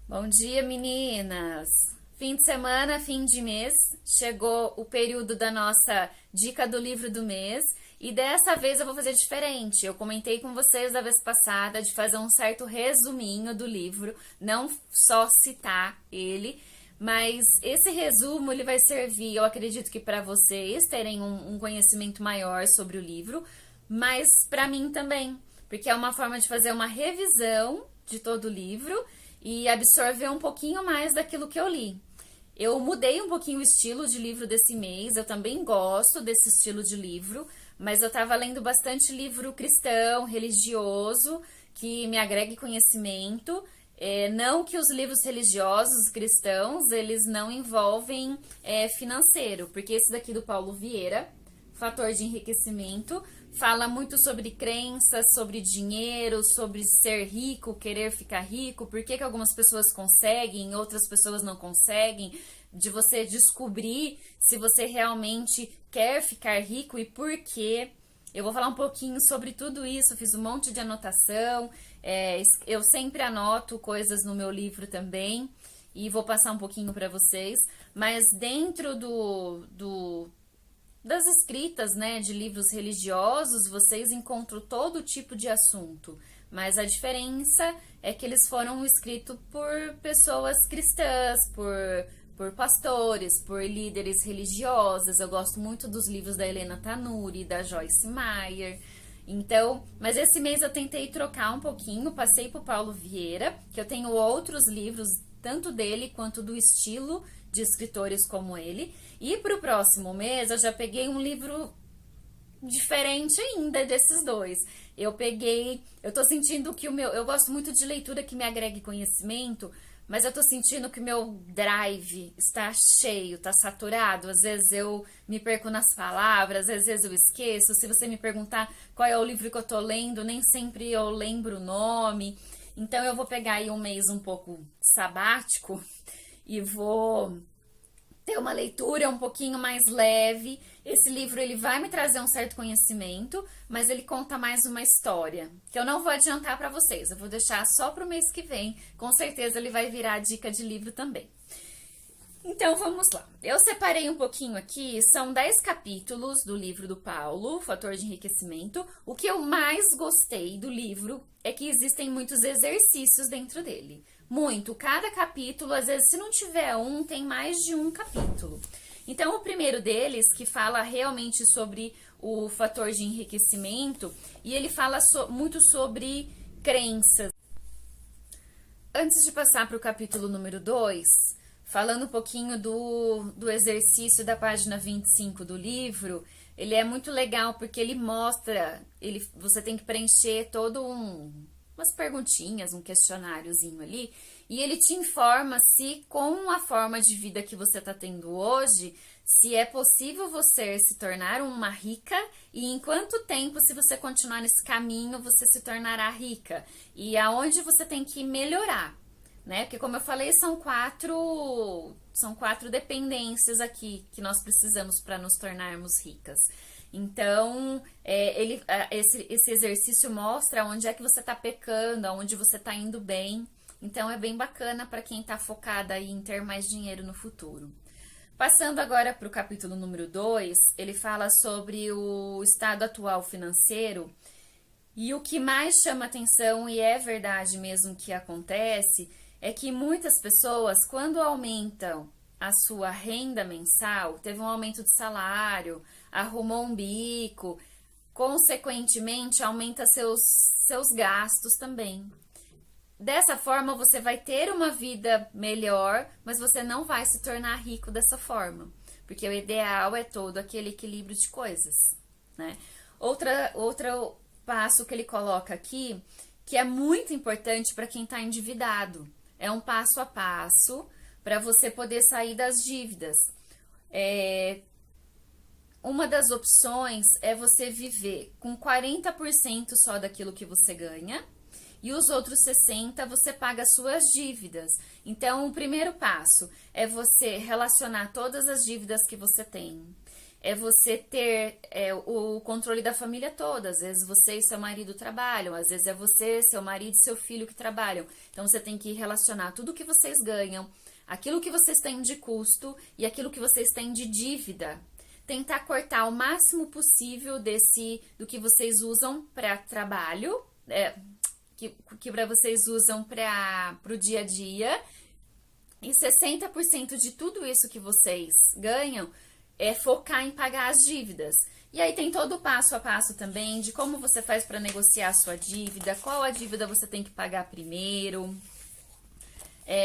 Bom dia, meninas! Fim de semana, fim de mês, chegou o período da nossa dica do livro do mês e dessa vez eu vou fazer diferente. Eu comentei com vocês da vez passada de fazer um certo resuminho do livro, não só citar ele, mas esse resumo ele vai servir, eu acredito que para vocês terem um conhecimento maior sobre o livro, mas para mim também, porque é uma forma de fazer uma revisão de todo o livro e absorver um pouquinho mais daquilo que eu li. Eu mudei um pouquinho o estilo de livro desse mês, eu também gosto desse estilo de livro, mas eu estava lendo bastante livro cristão, religioso, que me agregue conhecimento. Não que os livros religiosos cristãos, eles não envolvem financeiro, porque esse daqui do Paulo Vieira, Fator de Enriquecimento, fala muito sobre crenças, sobre dinheiro, sobre ser rico, querer ficar rico, por que algumas pessoas conseguem, outras pessoas não conseguem, de você descobrir se você realmente quer ficar rico e por quê. Eu vou falar um pouquinho sobre tudo isso, fiz um monte de anotação, eu sempre anoto coisas no meu livro também e vou passar um pouquinho para vocês, mas dentro das escritas, né, de livros religiosos, vocês encontram todo tipo de assunto, mas a diferença é que eles foram escritos por pessoas cristãs, por pastores, por líderes religiosos. Eu gosto muito dos livros da Helena Tanuri, da Joyce Meyer. Então, mas esse mês eu tentei trocar um pouquinho, passei pro Paulo Vieira, que eu tenho outros livros, tanto dele quanto do estilo de escritores como ele. E para o próximo mês eu já peguei um livro diferente ainda desses dois. Eu tô sentindo que eu gosto muito de leitura que me agregue conhecimento, mas eu tô sentindo que o meu drive está cheio, tá saturado. Às vezes eu me perco nas palavras, às vezes eu esqueço. Se você me perguntar qual é o livro que eu tô lendo, nem sempre eu lembro o nome. Então eu vou pegar aí um mês um pouco sabático e vou ter uma leitura um pouquinho mais leve. Esse livro ele vai me trazer um certo conhecimento, mas ele conta mais uma história, que eu não vou adiantar para vocês, eu vou deixar só para o mês que vem. Com certeza ele vai virar dica de livro também. Então vamos lá. Eu separei um pouquinho aqui, são 10 capítulos do livro do Paulo, Fator de Enriquecimento. O que eu mais gostei do livro é que existem muitos exercícios dentro dele. Muito, cada capítulo, às vezes se não tiver um, tem mais de um capítulo. Então o primeiro deles, que fala realmente sobre o fator de enriquecimento, e ele fala muito sobre crenças. Antes de passar para o capítulo número 2, falando um pouquinho do exercício da página 25 do livro, ele é muito legal porque ele mostra, você tem que preencher umas perguntinhas, um questionáriozinho ali, e ele te informa se com a forma de vida que você está tendo hoje, se é possível você se tornar uma rica e em quanto tempo, se você continuar nesse caminho, você se tornará rica e aonde você tem que melhorar, né? Porque como eu falei, são quatro dependências aqui que nós precisamos para nos tornarmos ricas. Então, esse exercício mostra onde é que você está pecando, aonde você está indo bem. Então, é bem bacana para quem está focada aí em ter mais dinheiro no futuro. Passando agora para o capítulo número 2, ele fala sobre o estado atual financeiro. E o que mais chama atenção, e é verdade mesmo que acontece, é que muitas pessoas, quando aumentam a sua renda mensal, teve um aumento de salário, arrumou um bico, consequentemente aumenta seus gastos também. Dessa forma você vai ter uma vida melhor, mas você não vai se tornar rico dessa forma, porque o ideal é todo aquele equilíbrio de coisas, né? Outro passo que ele coloca aqui, que é muito importante para quem está endividado, é um passo a passo para você poder sair das dívidas. Uma das opções é você viver com 40% só daquilo que você ganha e os outros 60% você paga as suas dívidas. Então, o primeiro passo é você relacionar todas as dívidas que você tem. é você ter o controle da família toda. Às vezes você e seu marido trabalham, às vezes é você, seu marido e seu filho que trabalham. Então você tem que relacionar tudo que vocês ganham, aquilo que vocês têm de custo e aquilo que vocês têm de dívida. Tentar cortar o máximo possível do que vocês usam para trabalho, que para vocês usam para o dia a dia. E 60% de tudo isso que vocês ganham é focar em pagar as dívidas. E aí tem todo o passo a passo também de como você faz para negociar a sua dívida, qual a dívida você tem que pagar primeiro,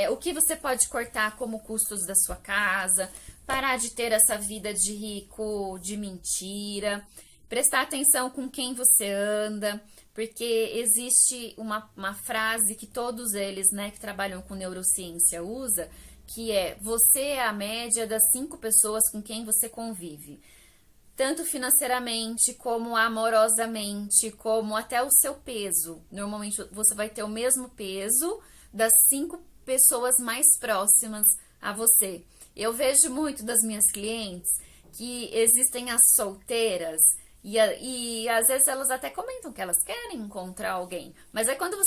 o que você pode cortar como custos da sua casa, parar de ter essa vida de rico, de mentira, prestar atenção com quem você anda, porque existe uma frase que todos eles, né, que trabalham com neurociência usa, que é: você é a média das 5 pessoas com quem você convive. Tanto financeiramente, como amorosamente, como até o seu peso. Normalmente você vai ter o mesmo peso das 5 pessoas mais próximas a você. Eu vejo muito das minhas clientes que existem as solteiras e às vezes elas até comentam que elas querem encontrar alguém. Mas é quando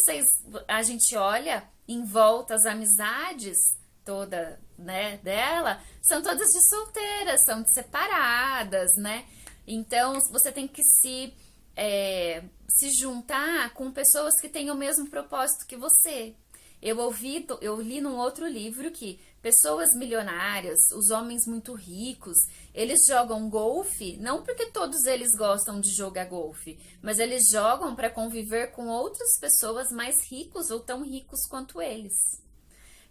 a gente olha em volta as amizades toda, né, dela, são todas de solteiras, são de separadas, né? Então você tem que se juntar com pessoas que têm o mesmo propósito que você. Eu li num outro livro que pessoas milionárias, os homens muito ricos, eles jogam golfe não porque todos eles gostam de jogar golfe, mas eles jogam para conviver com outras pessoas mais ricos ou tão ricos quanto eles.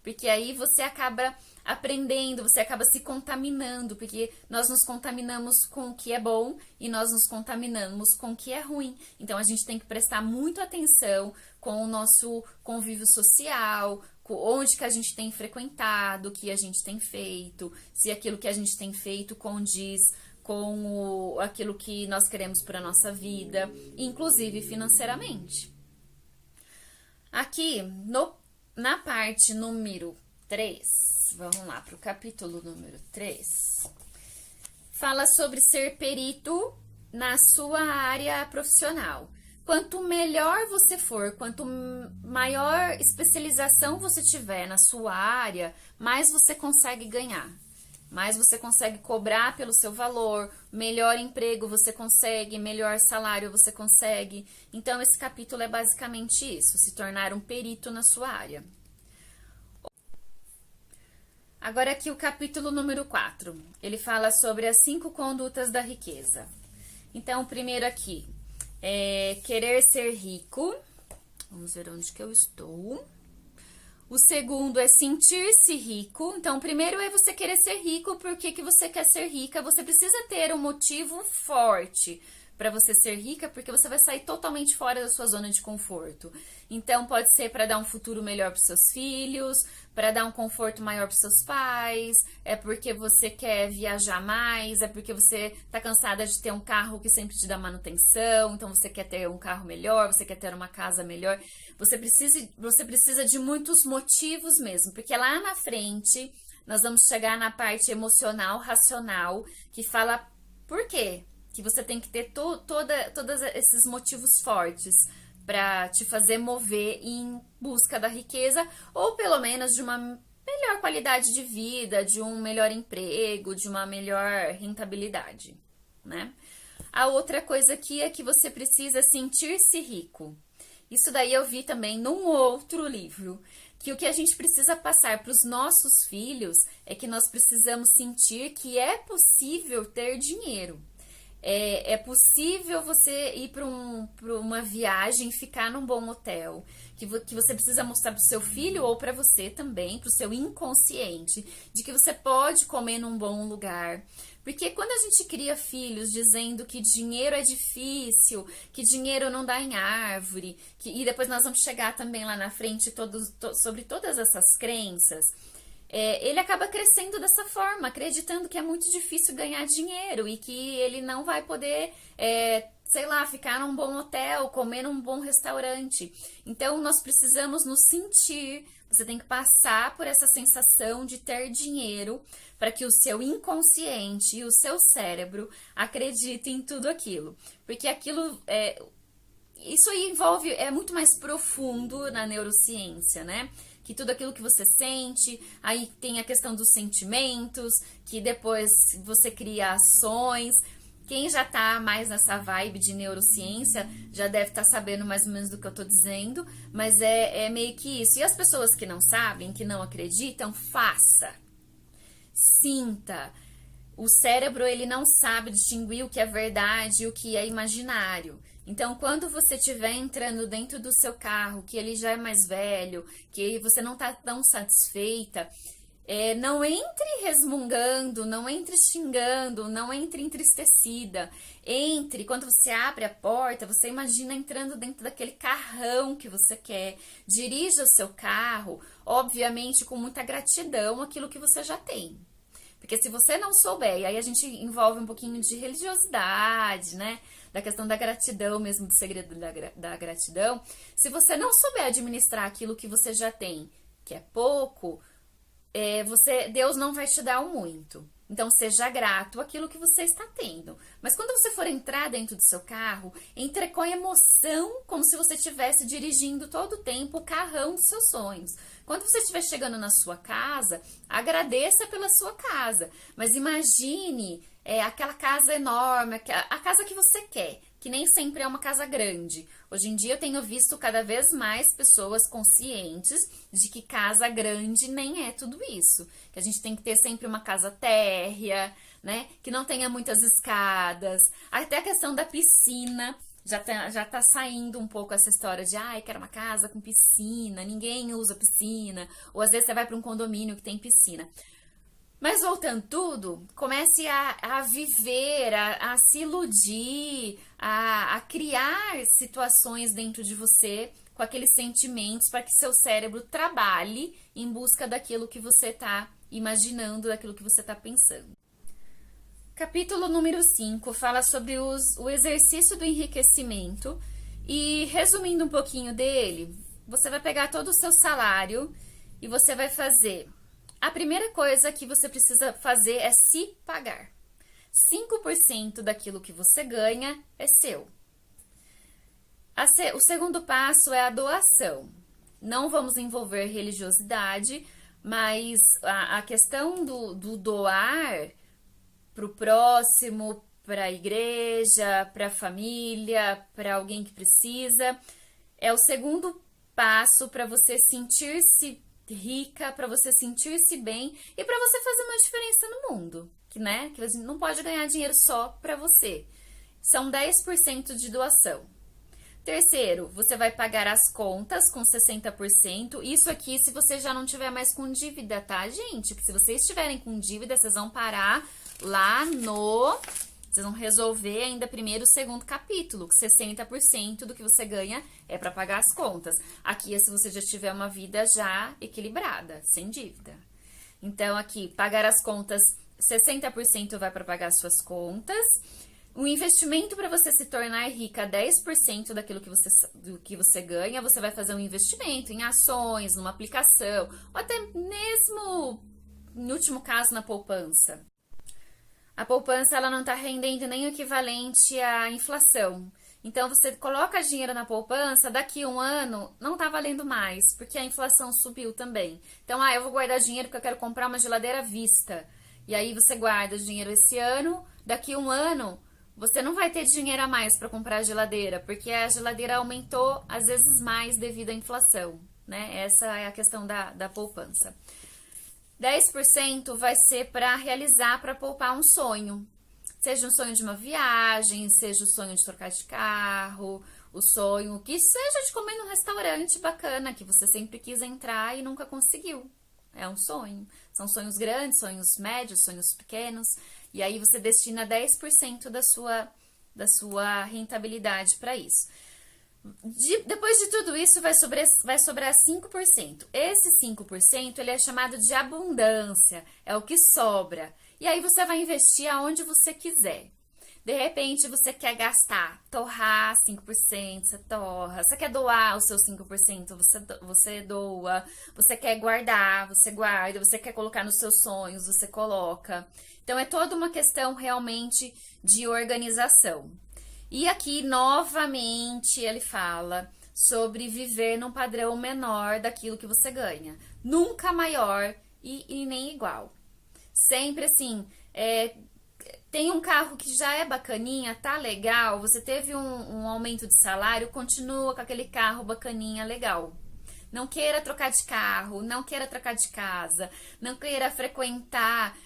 Porque aí você acaba aprendendo, você acaba se contaminando, porque nós nos contaminamos com o que é bom e nós nos contaminamos com o que é ruim. Então a gente tem que prestar muito atenção com o nosso convívio social, onde que a gente tem frequentado, o que a gente tem feito, se aquilo que a gente tem feito condiz com aquilo que nós queremos para a nossa vida, inclusive financeiramente. Aqui, na parte número 3, vamos lá para o capítulo número 3, fala sobre ser perito na sua área profissional. Quanto melhor você for, quanto maior especialização você tiver na sua área, mais você consegue ganhar. Mais você consegue cobrar pelo seu valor, melhor emprego você consegue, melhor salário você consegue. Então, esse capítulo é basicamente isso, se tornar um perito na sua área. Agora aqui o capítulo número 4, ele fala sobre as 5 condutas da riqueza. Então, o primeiro aqui é querer ser rico. Vamos ver onde que eu estou. O segundo é sentir-se rico. Então, o primeiro é você querer ser rico. Por que você quer ser rica? Você precisa ter um motivo forte para você ser rica, porque você vai sair totalmente fora da sua zona de conforto. Então, pode ser para dar um futuro melhor para os seus filhos, para dar um conforto maior para os seus pais, é porque você quer viajar mais, é porque você está cansada de ter um carro que sempre te dá manutenção, então você quer ter um carro melhor, você quer ter uma casa melhor. Você precisa de muitos motivos mesmo, porque lá na frente nós vamos chegar na parte emocional, racional, que fala por quê que você tem que ter todos esses motivos fortes para te fazer mover em busca da riqueza, ou pelo menos de uma melhor qualidade de vida, de um melhor emprego, de uma melhor rentabilidade, né? A outra coisa aqui é que você precisa sentir-se rico. Isso daí eu vi também num outro livro, que o que a gente precisa passar para os nossos filhos é que nós precisamos sentir que é possível ter dinheiro. É possível você ir para uma viagem, ficar num bom hotel, que você precisa mostrar para o seu filho ou para você também, para o seu inconsciente, de que você pode comer num bom lugar. Porque quando a gente cria filhos dizendo que dinheiro é difícil, que dinheiro não dá em árvore, e depois nós vamos chegar também lá na frente sobre todas essas crenças, ele acaba crescendo dessa forma, acreditando que é muito difícil ganhar dinheiro e que ele não vai poder, sei lá, ficar num bom hotel, comer num bom restaurante. Então, nós precisamos nos sentir Você tem que passar por essa sensação de ter dinheiro para que o seu inconsciente e o seu cérebro acreditem em tudo aquilo. Porque aquilo isso aí envolve, é muito mais profundo na neurociência, né? Que tudo aquilo que você sente, aí tem a questão dos sentimentos, que depois você cria ações. Quem já tá mais nessa vibe de neurociência já deve estar sabendo mais ou menos do que eu tô dizendo, mas é meio que isso. E as pessoas que não sabem, que não acreditam, faça. Sinta. O cérebro, ele não sabe distinguir o que é verdade e o que é imaginário. Então, quando você estiver entrando dentro do seu carro, que ele já é mais velho, que você não tá tão satisfeita, não entre resmungando, não entre xingando, não entre entristecida. Entre, quando você abre a porta, você imagina entrando dentro daquele carrão que você quer. Dirija o seu carro, obviamente com muita gratidão, aquilo que você já tem. Porque se você não souber, e aí a gente envolve um pouquinho de religiosidade, né? Da questão da gratidão mesmo, do segredo da gratidão. Se você não souber administrar aquilo que você já tem, que é pouco, Deus não vai te dar o muito. Então, seja grato àquilo que você está tendo. Mas quando você for entrar dentro do seu carro, entre com emoção, como se você estivesse dirigindo todo o tempo o carrão dos seus sonhos. Quando você estiver chegando na sua casa, agradeça pela sua casa. Mas imagine aquela casa enorme, a casa que você quer, que nem sempre é uma casa grande. Hoje em dia eu tenho visto cada vez mais pessoas conscientes de que casa grande nem é tudo isso. Que a gente tem que ter sempre uma casa térrea, né? Que não tenha muitas escadas. Até a questão da piscina. Já tá saindo um pouco essa história de quero uma casa com piscina, ninguém usa piscina. Ou às vezes você vai para um condomínio que tem piscina. Mas voltando tudo, comece a viver, a se iludir, a criar situações dentro de você com aqueles sentimentos para que seu cérebro trabalhe em busca daquilo que você está imaginando, daquilo que você está pensando. Capítulo número 5 fala sobre o exercício do enriquecimento e, resumindo um pouquinho dele, você vai pegar todo o seu salário e você vai fazer... A primeira coisa que você precisa fazer é se pagar. 5% daquilo que você ganha é seu. O segundo passo é a doação. Não vamos envolver religiosidade, mas a questão do doar para o próximo, para a igreja, para a família, para alguém que precisa, é o segundo passo para você sentir-se rica, para você sentir-se bem e para você fazer uma diferença no mundo, que você não pode ganhar dinheiro só para você. São 10% de doação. Terceiro, você vai pagar as contas com 60%. Isso aqui se você já não tiver mais com dívida, tá, gente? Que se vocês estiverem com dívida, vocês vão parar lá Vocês vão resolver ainda primeiro o segundo capítulo, que 60% do que você ganha é para pagar as contas. Aqui é se você já tiver uma vida já equilibrada, sem dívida. Então, aqui, pagar as contas, 60% vai para pagar as suas contas. O investimento para você se tornar rica, 10% daquilo do que você ganha, você vai fazer um investimento em ações, numa aplicação, ou até mesmo, no último caso, na poupança. A poupança ela não está rendendo nem o equivalente à inflação. Então, você coloca dinheiro na poupança, daqui um ano não está valendo mais, porque a inflação subiu também. Então, eu vou guardar dinheiro porque eu quero comprar uma geladeira à vista. E aí você guarda dinheiro esse ano, daqui um ano você não vai ter dinheiro a mais para comprar a geladeira, porque a geladeira aumentou às vezes mais devido à inflação, né? Essa é a questão da poupança. 10% vai ser para realizar, para poupar um sonho. Seja um sonho de uma viagem, seja o sonho de trocar de carro, o sonho que seja de comer num restaurante bacana que você sempre quis entrar e nunca conseguiu. É um sonho. São sonhos grandes, sonhos médios, sonhos pequenos. E aí você destina 10% da sua rentabilidade para isso. Depois de tudo isso, vai sobrar 5%. Esse 5% ele é chamado de abundância, é o que sobra. E aí você vai investir aonde você quiser. De repente você quer gastar, torrar 5%, você torra. Você quer doar os seus 5%, você doa. Você quer guardar, você guarda. Você quer colocar nos seus sonhos, você coloca. Então é toda uma questão realmente de organização. E aqui, novamente, ele fala sobre viver num padrão menor daquilo que você ganha. Nunca maior e nem igual. Sempre assim, tem um carro que já é bacaninha, tá legal, você teve um aumento de salário, continua com aquele carro bacaninha, legal. Não queira trocar de carro, não queira trocar de casa, não queira frequentar,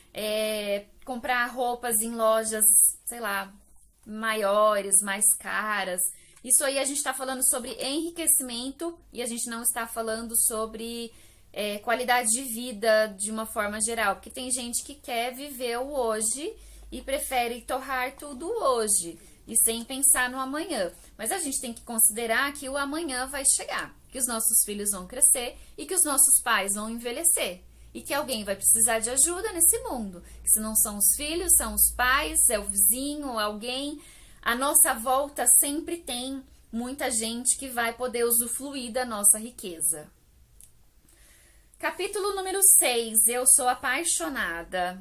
comprar roupas em lojas, sei lá, maiores, mais caras. Isso aí a gente está falando sobre enriquecimento e a gente não está falando sobre qualidade de vida de uma forma geral. Porque tem gente que quer viver o hoje e prefere torrar tudo hoje e sem pensar no amanhã. Mas a gente tem que considerar que o amanhã vai chegar, que os nossos filhos vão crescer e que os nossos pais vão envelhecer. E que alguém vai precisar de ajuda nesse mundo. Que se não são os filhos, são os pais, é o vizinho, alguém. A nossa volta sempre tem muita gente que vai poder usufruir da nossa riqueza. Capítulo número 6. Eu sou apaixonada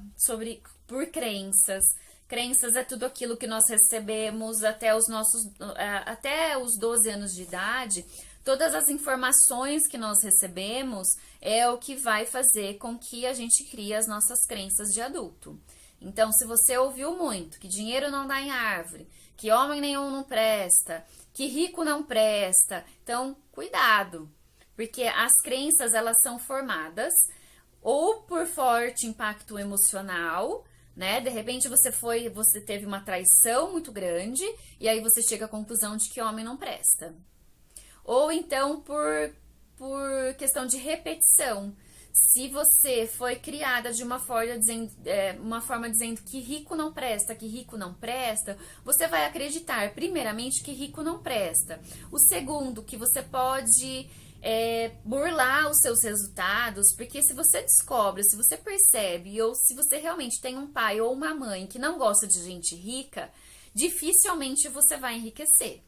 por crenças. Crenças é tudo aquilo que nós recebemos até os 12 anos de idade. Todas as informações que nós recebemos é o que vai fazer com que a gente crie as nossas crenças de adulto. Então, se você ouviu muito que dinheiro não dá em árvore, que homem nenhum não presta, que rico não presta, então, cuidado. Porque as crenças, elas são formadas ou por forte impacto emocional, né? De repente você teve uma traição muito grande e aí você chega à conclusão de que homem não presta. Ou então por questão de repetição. Se você foi criada de uma forma dizendo que rico não presta, você vai acreditar, primeiramente, que rico não presta. O segundo, que você pode burlar os seus resultados, porque se você descobre, se você percebe, ou se você realmente tem um pai ou uma mãe que não gosta de gente rica, dificilmente você vai enriquecer.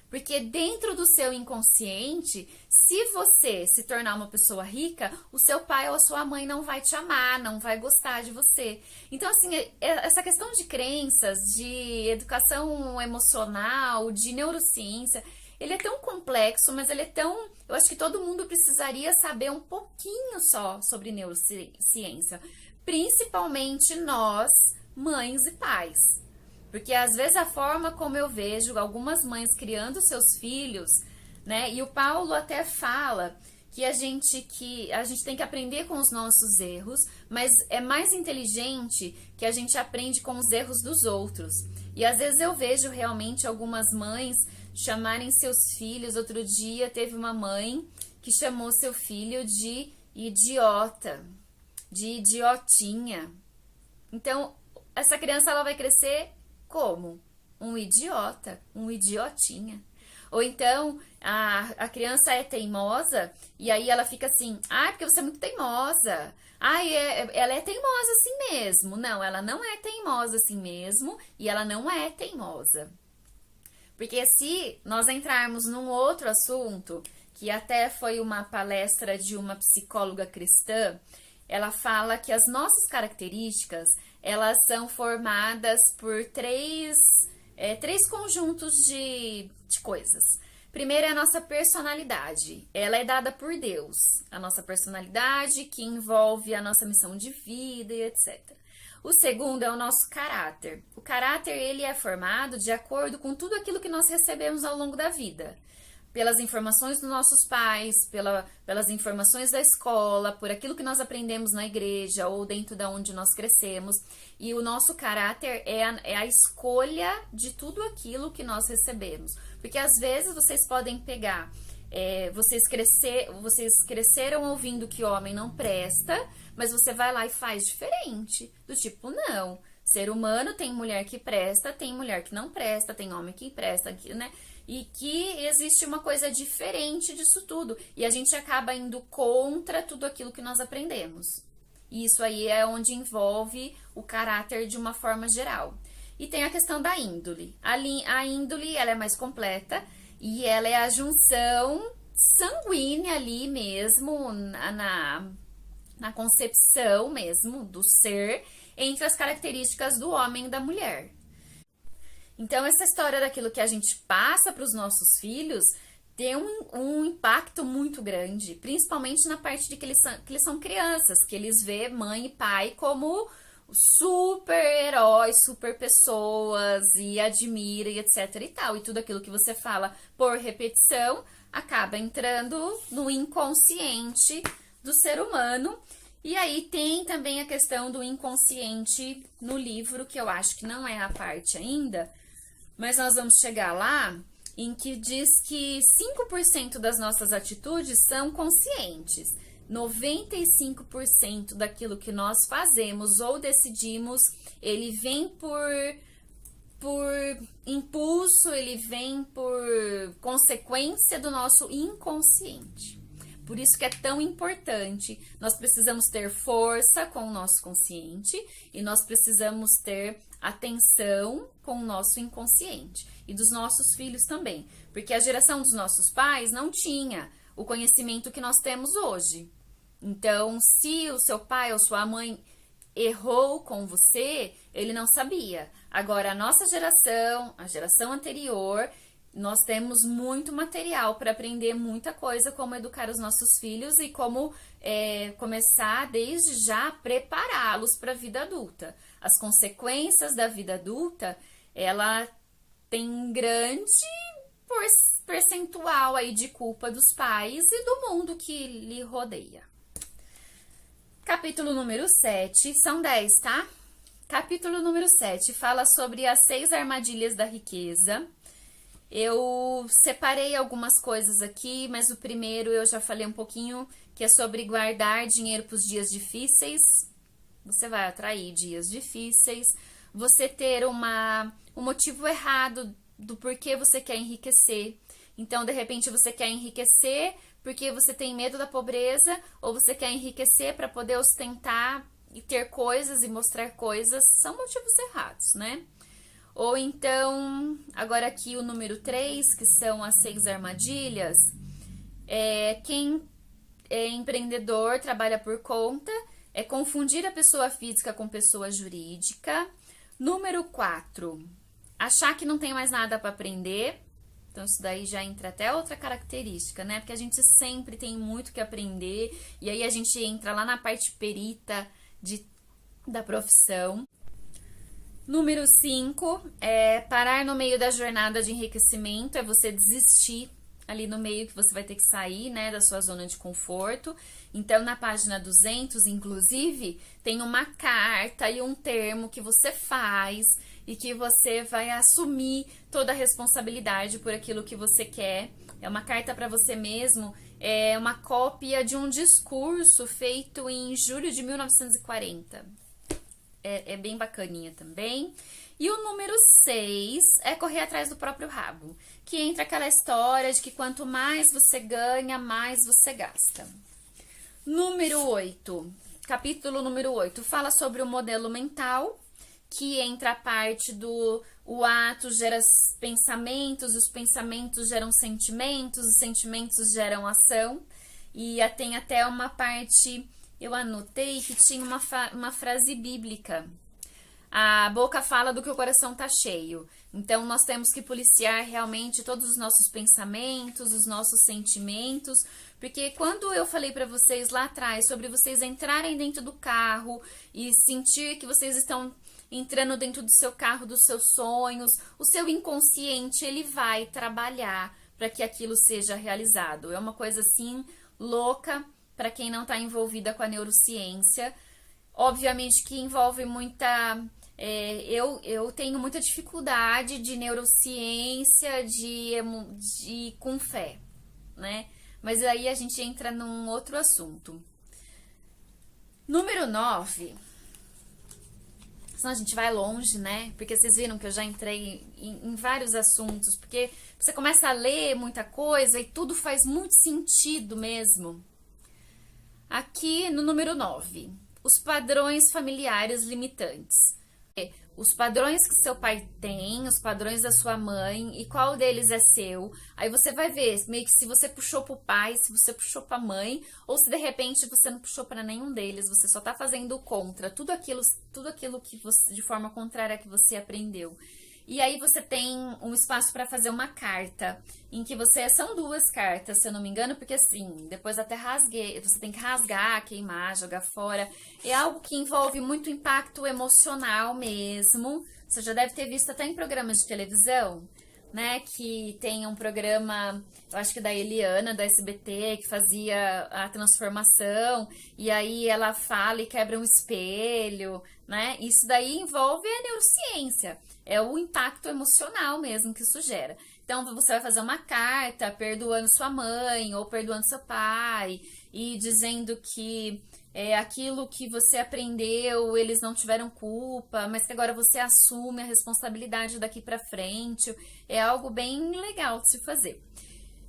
Porque dentro do seu inconsciente, se você se tornar uma pessoa rica, o seu pai ou a sua mãe não vai te amar, não vai gostar de você. Então, assim, essa questão de crenças, de educação emocional, de neurociência, ele é tão complexo, mas ele é tão... Eu acho que todo mundo precisaria saber um pouquinho só sobre neurociência. Principalmente nós, mães e pais. Porque às vezes a forma como eu vejo algumas mães criando seus filhos, né? E o Paulo até fala que a gente tem que aprender com os nossos erros, mas é mais inteligente que a gente aprende com os erros dos outros. E às vezes eu vejo realmente algumas mães chamarem seus filhos. Outro dia teve uma mãe que chamou seu filho de idiota, de idiotinha. Então, essa criança ela vai crescer como? Um idiota, um idiotinha. Ou então, a criança é teimosa e aí ela fica assim, porque você é muito teimosa. Ela é teimosa assim mesmo. Não, ela não é teimosa assim mesmo e ela não é teimosa. Porque se nós entrarmos num outro assunto, que até foi uma palestra de uma psicóloga cristã, ela fala que as nossas características, elas são formadas por três conjuntos de coisas. Primeiro é a nossa personalidade. Ela é dada por Deus. A nossa personalidade que envolve a nossa missão de vida e etc. O segundo é o nosso caráter. O caráter, ele é formado de acordo com tudo aquilo que nós recebemos ao longo da vida. Pelas informações dos nossos pais, pelas informações da escola, por aquilo que nós aprendemos na igreja ou dentro da onde nós crescemos. E o nosso caráter é a escolha de tudo aquilo que nós recebemos. Porque às vezes vocês podem pegar, vocês cresceram ouvindo que homem não presta, mas você vai lá e faz diferente. Do tipo, não, ser humano tem mulher que presta, tem mulher que não presta, tem homem que presta, né? E que existe uma coisa diferente disso tudo. E a gente acaba indo contra tudo aquilo que nós aprendemos. E isso aí é onde envolve o caráter de uma forma geral. E tem a questão da índole. A índole, ela é mais completa e ela é a junção sanguínea ali mesmo, na concepção mesmo do ser, entre as características do homem e da mulher. Então, essa história daquilo que a gente passa para os nossos filhos tem um impacto muito grande, principalmente na parte de que eles são crianças, que eles vê mãe e pai como super heróis, super pessoas e admira e etc e tal. E tudo aquilo que você fala por repetição acaba entrando no inconsciente do ser humano. E aí tem também a questão do inconsciente no livro, que eu acho que não é a parte ainda, mas nós vamos chegar lá, em que diz que 5% das nossas atitudes são conscientes. 95% daquilo que nós fazemos ou decidimos, ele vem por impulso, ele vem por consequência do nosso inconsciente. Por isso que é tão importante, nós precisamos ter força com o nosso consciente e nós precisamos ter atenção com o nosso inconsciente e dos nossos filhos também, porque a geração dos nossos pais não tinha o conhecimento que nós temos hoje. Então, se o seu pai ou sua mãe errou com você, ele não sabia. Agora, a nossa geração, a geração anterior, nós temos muito material para aprender muita coisa, como educar os nossos filhos e como começar desde já prepará-los para a vida adulta. As consequências da vida adulta, ela tem um grande percentual aí de culpa dos pais e do mundo que lhe rodeia. Capítulo número 7, são 10, tá? Capítulo número 7 fala sobre as 6 armadilhas da riqueza. Eu separei algumas coisas aqui, mas o primeiro eu já falei um pouquinho, que é sobre guardar dinheiro para os dias difíceis. Você vai atrair dias difíceis. Você ter um motivo errado do porquê você quer enriquecer. Então, de repente, você quer enriquecer porque você tem medo da pobreza, ou você quer enriquecer para poder ostentar e ter coisas e mostrar coisas. São motivos errados, né? Ou então, agora aqui o número 3, que são as 6 armadilhas. Quem é empreendedor, trabalha por conta, é confundir a pessoa física com pessoa jurídica. Número 4, achar que não tem mais nada para aprender. Então, isso daí já entra até outra característica, né? Porque a gente sempre tem muito que aprender, e aí a gente entra lá na parte perita da profissão. Número 5, parar no meio da jornada de enriquecimento, é você desistir ali no meio, que você vai ter que sair, né, da sua zona de conforto. Então, na página 200, inclusive, tem uma carta e um termo que você faz e que você vai assumir toda a responsabilidade por aquilo que você quer. É uma carta para você mesmo, é uma cópia de um discurso feito em julho de 1940. É bem bacaninha também. E o número 6 é correr atrás do próprio rabo, que entra aquela história de que quanto mais você ganha, mais você gasta. Número 8, capítulo número 8, fala sobre o modelo mental, que entra a parte do o ato gera pensamentos, os pensamentos geram sentimentos, os sentimentos geram ação. E tem até uma parte, eu anotei, que tinha uma frase bíblica. A boca fala do que o coração tá cheio. Então, nós temos que policiar realmente todos os nossos pensamentos, os nossos sentimentos, porque quando eu falei para vocês lá atrás sobre vocês entrarem dentro do carro e sentir que vocês estão entrando dentro do seu carro, dos seus sonhos, o seu inconsciente, ele vai trabalhar para que aquilo seja realizado. É uma coisa assim louca para quem não está envolvida com a neurociência. Obviamente que envolve muita... eu tenho muita dificuldade de neurociência, com fé, né? Mas aí a gente entra num outro assunto. Número 9. Senão a gente vai longe, né? Porque vocês viram que eu já entrei em vários assuntos. Porque você começa a ler muita coisa e tudo faz muito sentido mesmo. Aqui no número 9. Os padrões familiares limitantes. os padrões que seu pai tem, os padrões da sua mãe e qual deles é seu. Aí você vai ver meio que se você puxou pro pai, se você puxou pra mãe, ou se de repente você não puxou para nenhum deles, você só tá fazendo contra tudo aquilo que você, de forma contrária que você aprendeu. E aí você tem um espaço para fazer uma carta, em que são 2 cartas, se eu não me engano, porque assim, depois até rasguei, você tem que rasgar, queimar, jogar fora. É algo que envolve muito impacto emocional mesmo. Você já deve ter visto até em programas de televisão, né? Que tem um programa, eu acho que da Eliana, do SBT, que fazia a transformação, e aí ela fala e quebra um espelho, né? Isso daí envolve a neurociência, é o impacto emocional mesmo que isso gera. Então, você vai fazer uma carta perdoando sua mãe ou perdoando seu pai e dizendo que aquilo que você aprendeu, eles não tiveram culpa, mas que agora você assume a responsabilidade daqui pra frente. É algo bem legal de se fazer.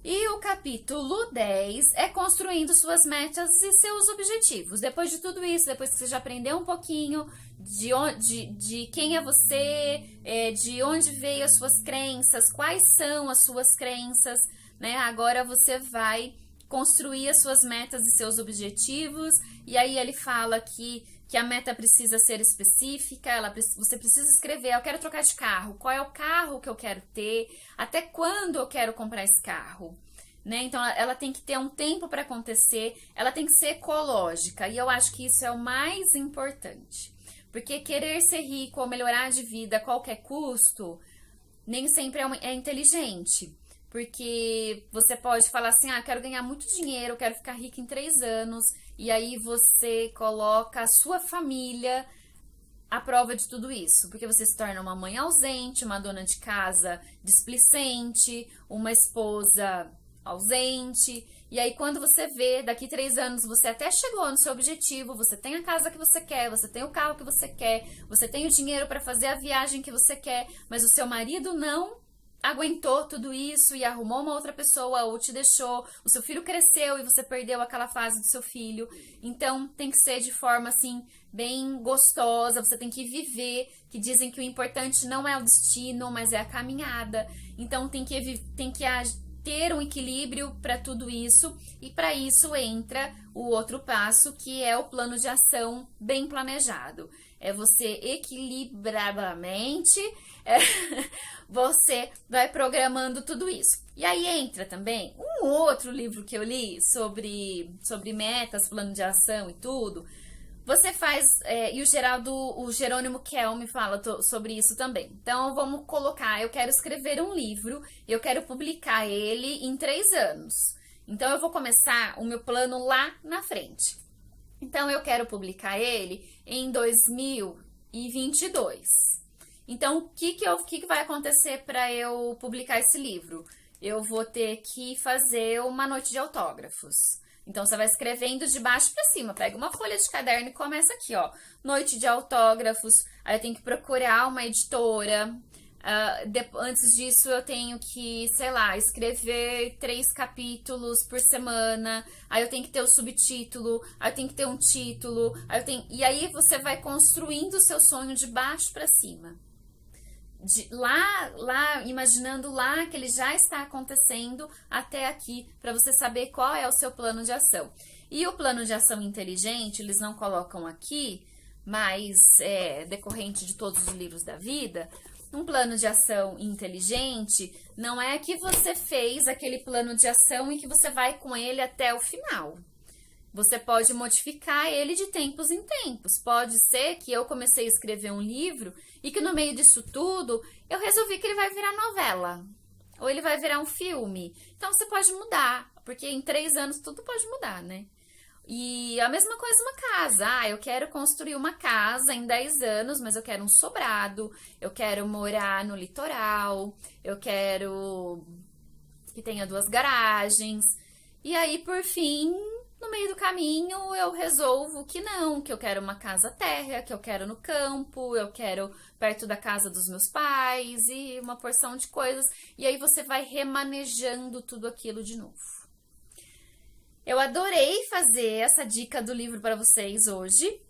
E o capítulo 10 é construindo suas metas e seus objetivos. Depois de tudo isso, depois que você já aprendeu um pouquinho de quem é você, de onde veio as suas crenças, quais são as suas crenças, né? Agora você vai construir as suas metas e seus objetivos. E aí ele fala que a meta precisa ser específica, você precisa escrever, eu quero trocar de carro, qual é o carro que eu quero ter, até quando eu quero comprar esse carro, né? Então ela tem que ter um tempo para acontecer, ela tem que ser ecológica, e eu acho que isso é o mais importante, porque querer ser rico ou melhorar de vida a qualquer custo, nem sempre é inteligente. Porque você pode falar assim, quero ganhar muito dinheiro, quero ficar rica em 3 anos, e aí você coloca a sua família à prova de tudo isso, porque você se torna uma mãe ausente, uma dona de casa displicente, uma esposa ausente, e aí quando você vê, daqui 3 anos você até chegou no seu objetivo, você tem a casa que você quer, você tem o carro que você quer, você tem o dinheiro para fazer a viagem que você quer, mas o seu marido não aguentou tudo isso e arrumou uma outra pessoa ou te deixou, o seu filho cresceu e você perdeu aquela fase do seu filho. Então tem que ser de forma assim bem gostosa, você tem que viver, que dizem que o importante não é o destino, mas é a caminhada. Então tem que ter um equilíbrio para tudo isso, e para isso entra o outro passo, que é o plano de ação bem planejado. É você equilibradamente, você vai programando tudo isso. E aí entra também um outro livro que eu li sobre metas, plano de ação e tudo. Você faz, e o Jerônimo Kelme fala sobre isso também. Então vamos colocar, eu quero escrever um livro, eu quero publicar ele em 3 anos. Então eu vou começar o meu plano lá na frente. Então eu quero publicar ele em 2022. Então o que vai acontecer para eu publicar esse livro? Eu vou ter que fazer uma noite de autógrafos. Então você vai escrevendo de baixo para cima, pega uma folha de caderno e começa aqui, ó, noite de autógrafos. Aí eu tenho que procurar uma editora. Antes disso eu tenho que, sei lá, escrever 3 capítulos por semana. Aí eu tenho que ter o subtítulo, aí eu tenho que ter um título, e aí você vai construindo o seu sonho de baixo para cima. Imaginando lá que ele já está acontecendo até aqui, para você saber qual é o seu plano de ação. E o plano de ação inteligente, eles não colocam aqui, mas decorrente de todos os livros da vida. Um plano de ação inteligente não é que você fez aquele plano de ação e que você vai com ele até o final. Você pode modificar ele de tempos em tempos. Pode ser que eu comecei a escrever um livro e que no meio disso tudo eu resolvi que ele vai virar novela. Ou ele vai virar um filme. Então você pode mudar, porque em 3 anos tudo pode mudar, né? E a mesma coisa uma casa. Eu quero construir uma casa em 10 anos, mas eu quero um sobrado, eu quero morar no litoral, eu quero que tenha 2 garagens. E aí, por fim, no meio do caminho, eu resolvo que não, que eu quero uma casa térrea, que eu quero no campo, eu quero perto da casa dos meus pais e uma porção de coisas. E aí você vai remanejando tudo aquilo de novo. Eu adorei fazer essa dica do livro para vocês hoje.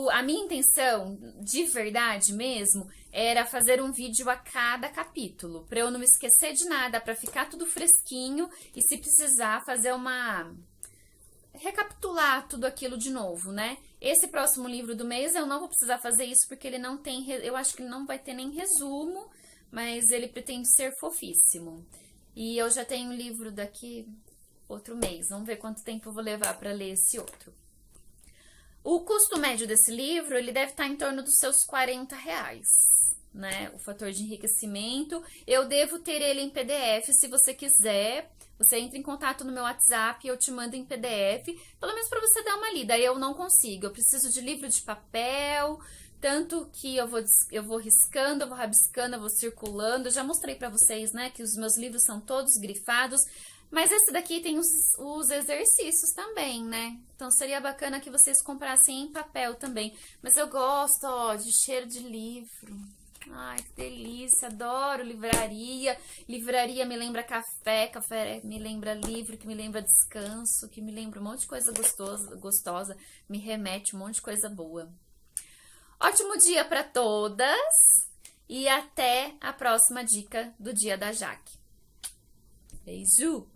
A minha intenção, de verdade mesmo, era fazer um vídeo a cada capítulo, para eu não esquecer de nada, para ficar tudo fresquinho e se precisar fazer recapitular tudo aquilo de novo, né? Esse próximo livro do mês eu não vou precisar fazer isso porque ele não tem, eu acho que ele não vai ter nem resumo, mas ele pretende ser fofíssimo. E eu já tenho um livro daqui outro mês, vamos ver quanto tempo eu vou levar para ler esse outro. O custo médio desse livro, ele deve estar em torno dos seus R$40, né? O Fator de Enriquecimento. Eu devo ter ele em PDF, se você quiser. Você entra em contato no meu WhatsApp e eu te mando em PDF, pelo menos para você dar uma lida. Eu não consigo, eu preciso de livro de papel, tanto que eu vou riscando, eu vou rabiscando, eu vou circulando. Eu já mostrei para vocês, né, que os meus livros são todos grifados. Mas esse daqui tem os exercícios também, né? Então seria bacana que vocês comprassem em papel também. Mas eu gosto, ó, de cheiro de livro. Ai, que delícia, adoro livraria. Livraria me lembra café, café me lembra livro, que me lembra descanso, que me lembra um monte de coisa gostosa, me remete um monte de coisa boa. Ótimo dia para todas e até a próxima dica do Dia da Jaque. Beijo!